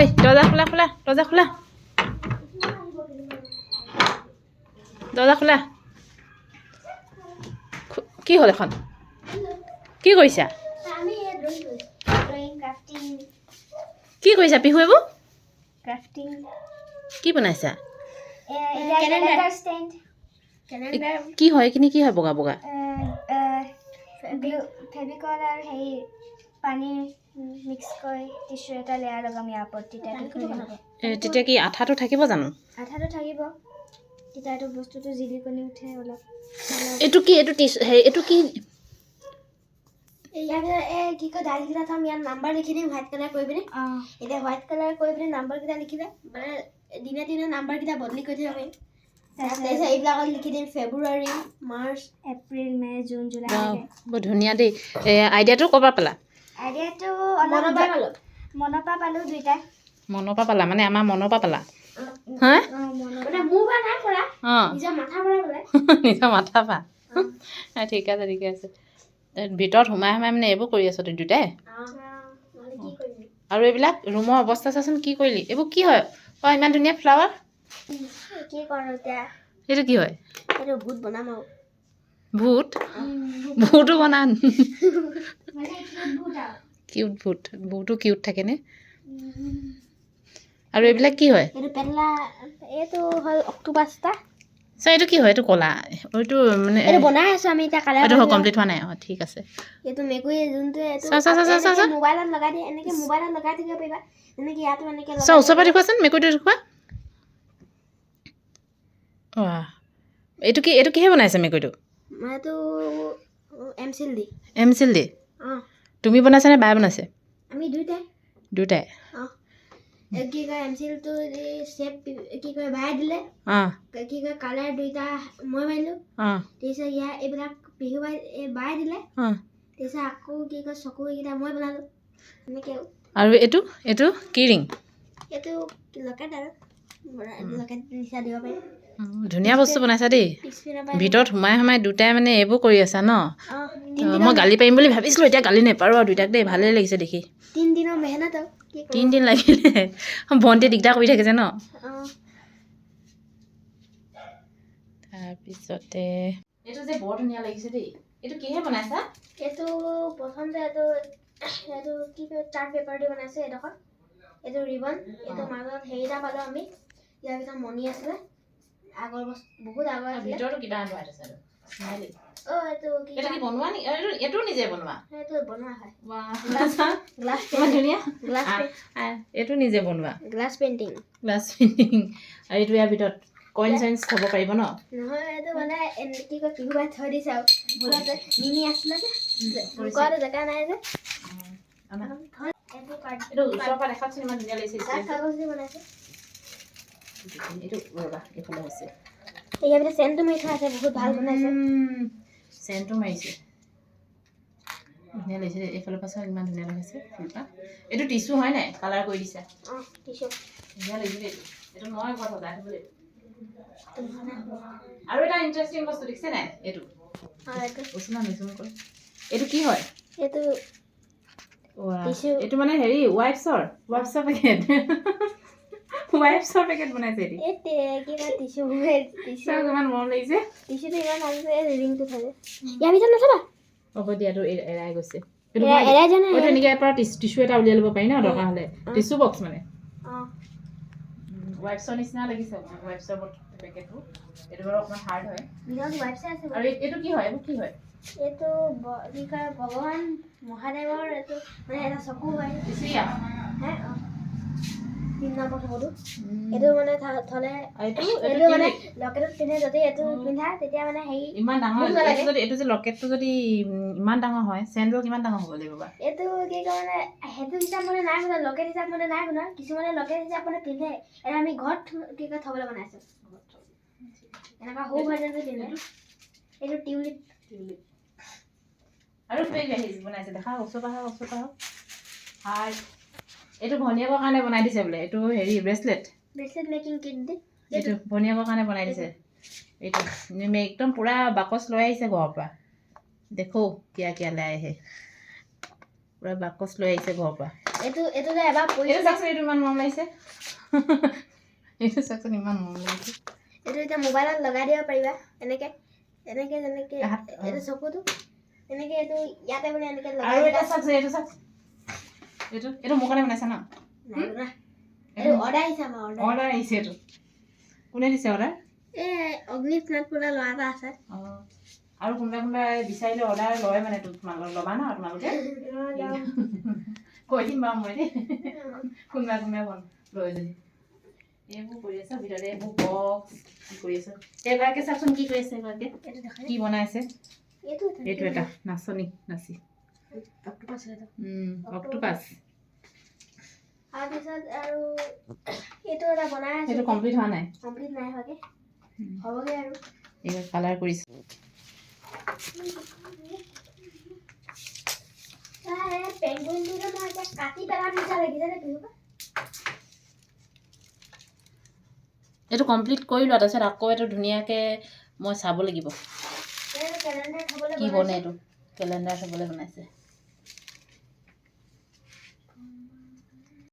ঐ দৰ্জা খোলা খোলা দৰ্জা খোলা দৰ্জা খোলা কি হ'ল এখন কি কৰিছা কি কৰিছা পিহু এইবোৰ ক্ৰাফটিং কি বনাইছা ক্যালেন্ডাৰ স্ট্যান্ড কি হয় এইখিনি কি হয় বগা বগা ফেভিকল আৰু হেৰি পানী মিক্স কৰি টিস্যু এটা লেয়াৰ লগাম ইয়াৰ ওপৰত তেতিয়া কি আঠাটো থাকিব জানো আঠাটো থাকিব তেতিয়া এইটো বস্তুটো জিলিকনি উঠে অলপ এইটো কি এইটো এইটো কি কি কয় ডাইৰেক্টলি থম ইয়াৰ নাম্বাৰ লিখি দিম হোৱাইট কালাৰ কৰি পিনে এতিয়া হোৱাইট কালাৰ কৰি পিনে নাম্বাৰকেইটা লিখিলে মানে দিনে দিনে নাম্বাৰকেইটা বদলি কৰি থাকিব পাৰিম তাৰপিছত এইবিলাকত লিখি দিম ফেব্ৰুৱাৰী মাৰ্চ এপ্ৰিল মে জুন জুলাই বৰ ধুনীয়া দেই আইডিয়াটো ক'ৰ পৰা পালা আইডিয়াটো মনৰ পৰা পালোঁ দুইটাই মনৰ পৰা পালা মানে আমাৰ মনৰ পৰা পালা হা মানে মোৰ পৰা নাই পৰা নিজৰ মাথাৰ পৰা পালে নিজৰ মাথা পা ঠিক আছে ভিতৰত সোমাই সোমাই মানে এইবোৰ কৰি আছ তই দুটাই আৰু এইবিলাক ৰুমৰ অৱস্থা চাচোন কি কৰিলি এইবোৰ কি হয় ইমান ধুনীয়া ফ্লাৱাৰ কি কৰোঁ এতিয়া এইটো কি হয় এইটো ভূত বনাম আৰু ভূতো বনান কিউট ভূতো কিউট থাকেনে আৰু এইবিলাক কি হয় এইটো পেটলা এইটো হ'ল অক্টোপাছটা এইটো কি হয় এইটো কলা এইটো মানে এইটো বনাই আছো আমি এতিয়া কালাৰ এইটো কমপ্লিট হোৱা নাই ঠিক আছে এইটো মেকুৰী যোনটো এইটো মোবাইলত লগাই দিয়ে এনেকৈ মোবাইলত লগাই থাকিব পাৰিবা এনেকৈ ইয়াতো এনেকৈ ওচৰৰ পৰা দেখুৱাচোন মেকুৰীটো দেখুওৱা এইটো কিহে বনাইছে মেকুৰীটো এইটো এমচিল দি তুমি বনাইছা নে বায়ে বনাইছে আমি দুইটাই কি কয় এমচিলটো শেপ কি কয় বায়ে দিলে কি কয় কালাৰ দুইটা মই মাৰিলোঁ তাৰপিছত ইয়াৰ এইবিলাক পিহু বায়ে দিলে তাৰপিছত আকৌ কি কয় চকু এইকেইটা মই বনালোঁ এনেকৈ আৰু এইটো কি ৰিং এইটো লকেট আৰু লকেট নিচা দিব পাৰি ধুনীয়া বস্তু বনাইছা দেই ভিতৰত সোমাই সোমাই দুটাই মানে এইবোৰ কৰি আছা ন মই গালি পাৰিম বুলি ভাবিছিলোঁ এতিয়া গালি নেপাৰোঁ আৰু দুইটাক দেই ভালেই লাগিছে দেখি 3 দিনৰ মেহনত 3 দিন লাগিলে ভণ্টিয়ে দিগদাৰ কৰি থাকে যে ন তাৰপিছতে এইটো যে বৰ ধুনীয়া লাগিছে দেই এইটো কিহে বনাইছা এইটো প্ৰথমতে এইটো কি কয় চাৰ্ট পেপাৰ দি বনাইছে এডোখৰ এইটো ৰিবন এইটো মাজত হেৰি এটা পালোঁ আমি ইয়াৰ ভিতৰত মণি আছিলে আগৰ বহুত আগৰ ভিতৰতো কিবা আনোৱাই আছে স্মাইলি এইটো কি এটা কি বনোৱা নি এইটো নিজে বনোৱা এইটো বনোৱা হয় গ্লাছ ধুনীয়া এইটো নিজে বনোৱা গ্লাছ পেইণ্টিং আৰু এইটো ইয়াৰ ভিতৰত কইন চইন্স থ'ব পাৰিব ন নহয় এইটো মানে কি কয় পিহু বাই থৈ দিছে আৰু ভুলতে মিনি আছিলে যে কোৱাটো জেগা নাই যে এইটো ওচৰৰ পৰা দেখাচোন ইমান ধুনীয়া লাগিছে কাগজ দি বনাইছে এইটো ৰ'বা এইফালে হৈছে ইয়াৰ ভিতৰত চেণ্টটো মাৰি থোৱা আছে বহুত ভাল বনাইছে চেণ্টটো মাৰিছে ধুনীয়া লাগিছে এইফালৰ পৰা চাই ইমান ধুনীয়া লাগিছে ফুলপাহ এইটো টিচু হয় নাই কালাৰ কৰি দিছা টিচু ধুনীয়া লাগিছে এইটো মই ঘৰত সজাই থ'ব লাগিব আৰু এটা ইণ্টাৰেষ্টিং বস্তু দেখিছে নাই এইটো এইটো কি হয় এইটো মানে হেৰি ৱাইপছৰ পেকেট পেকেট বনাইছে ইমান মৰম লাগিছে ইয়াৰ ভিতৰত নাথাবা হ'ব দিয়াটো এৰাই গৈছে এনেকৈ পৰা টিচু এটা উলিয়াই ল'ব পাৰি ন দৰকাৰ হ'লে টিচু বক্স মানে ৱাইপছৰ নিচিনা লাগিছে ৱাইপছৰ পেকেটটো এইটো বাৰু অকণমান হাৰ্ড হয় আৰু এইটো কি হয় এইটো কি হয় এইটো কি কয় ভগৱান মহাদেৱৰ এইটো মানে এটা চকু হয় এইটো মানে থলে এইটো মানে লকেটত পিন্ধে যদি এইটো পিন্ধা তেতিয়া মানে হেৰি ইমান ডাঙৰ এইটো যে লকেটটো যদি ইমান ডাঙৰ হয় চেণ্ডটো কিমান ডাঙৰ হ'ব লাগিব বাৰু এইটো কি কয় মানে সেইটো হিচাপ মানে নাই বনোৱা লকেট হিচাপ মানে নাই বনোৱা কিছুমানে লকেট হিচাপ মানে পিন্ধে এটা আমি ঘৰত কি কয় থ'বলৈ বনাইছোঁ এনেকুৱা সৰু ভাৰ্জনটো পিন্ধে এইটো টিউলিপ আৰু বনাইছে দেখা ওচৰ পৰা হাৰ্ট এইটো ভনীয়েকৰ কাৰণে বনাই দিছে বোলে এইটো হেৰি ব্ৰেচলেট মেকিং কিট দি এইটো ভনীয়েকৰ কাৰণে বনাই দিছে এইটো একদম পুৰা বাকচ লৈ আহিছে ঘৰৰ পৰা দেখো কিয়া কিয়া লৈ আহে পুৰা বাকচ লৈ আহিছে ঘৰৰ পৰা এইটো যে এবাৰ এইটো চাওকচোন, এইটো ইমান মৰম লাগিছে। এইটো চাওকচোন, ইমান মৰম লাগিছে। এইটো এতিয়া মোবাইলত লগাই দিব পাৰিবা এনেকে এনেকে যেনেকে এইটো চকুটো এনেকে এইটো ইয়াতে মানে এনেকে লগাই আৰু এটা চাওকচোন, এইটো চাওক, এইটো মোৰ কাৰণে বনাইছা ন? এইটো অৰ্ডাৰ আহিছে আমাৰ অৰ্ডাৰ আহিছে। এইটো কোনে দিছে অৰ্ডাৰ? এই অগ্নিস্নাত বোলা ল'ৰা এটা আছে। আৰু কোনোবাই বিচাৰিলে অৰ্ডাৰ লয় মানে, তোমালোকে ল'বা ন? তোমালোকে কৈ দিম বাৰু মই দেই, কোনোবাই লয় যদি। এইবোৰ কৰি আছা ভিতৰতে, এইবোৰ বক্স কি কৰি আছা? এইগৰাকী চাওকচোন কি কৰি আছে, এগৰাকী কি বনাইছে? এইটো এটা নাচনী নাচি অক্টোপাছ। তাৰপিছত আৰু এইটো এটা বনাই আছে। সেইটো কমপ্লিট হোৱা নাই? কমপ্লিট নাই হোৱাকে, হ'বগে আৰু। এইবাৰ কালাৰ কৰিছে। পেঙ্গুইনটো মই এতিয়া কাটি পেলাৰ নিচিনা লাগিছে নে তুমি? এইটো কমপ্লিট কৰি লোৱা, তাৰপিছত আকৌ এইটো ধুনীয়াকৈ মই চাব লাগিব কি বনে। এইটো কেলেণ্ডাৰ থ'বলৈ বনাইছে।